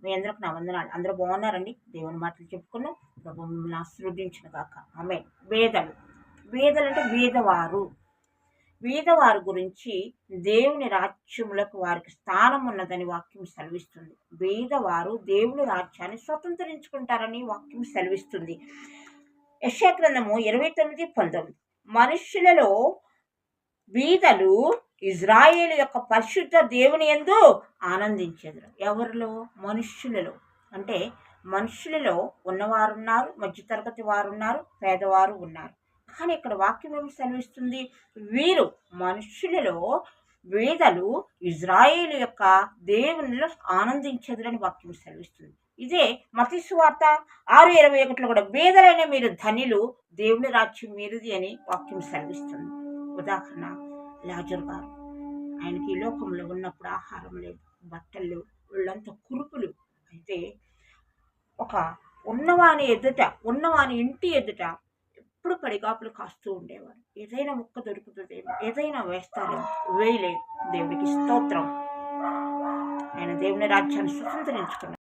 మీ అందరికి నా వందనాలు. అందరూ బాగున్నారండి? దేవుని మాటలు చెప్పుకున్నాం. ప్రభు మిమ్మల్ని ఆశీర్వదించును గాక. ఆమేన్. వేదలు. వేదలు అంటే వేదవారు. వేదవారి గురించి దేవుని రాజ్యములకు వారికి స్థానం ఉన్నదని వాక్యం సెలవిస్తుంది. వేదవారు దేవుని రాజ్యాన్ని స్వతంత్రించుకుంటారని వాక్యం సెలవిస్తుంది. యెషయా గ్రంథము 29:19 మనుష్యులలో బీదలు ఇజ్రాయేలు యొక్క పరిశుద్ధ దేవుని యందు ఆనందించెదరు. ఎవరిలో? మనుష్యులలో. అంటే మనుషులలో ఉన్నవారు ఉన్నారు, మధ్యతరగతి వారు ఉన్నారు, పేదవారు ఉన్నారు. కానీ ఇక్కడ వాక్యం ఏమి సెలవిస్తుంది? వీరు మనుషులలో వేదలు ఇజ్రాయేలు యొక్క దేవునిలో ఆనందించెదరని వాక్యం సెలవిస్తుంది. ఇదే మత్తయి సువార్త 6:21 కూడా వేదలైన మీరు ధనిలు, దేవుని రాజ్యం మీరుది అని వాక్యం సెలవిస్తుంది. ఉదాహరణ లాజరు గారు. ఆయనకి ఈ లోకంలో ఉన్నప్పుడు ఆహారం లేదు, బట్టలు లేవు, ఒళ్ళంతా కురుపులు. అయితే ఒక ఉన్నవాని ఇంటి ఎదుట ఎప్పుడు పడిగాపులు కాస్తూ ఉండేవారు. ఏదైనా ముక్క దొరుకుతుందేమో, ఏదైనా వేస్తారేమో, వేయలేదు. దేవుడికి స్తోత్రం. ఆయన దేవుని రాజ్యాన్ని స్వతంత్రించుకున్నారు.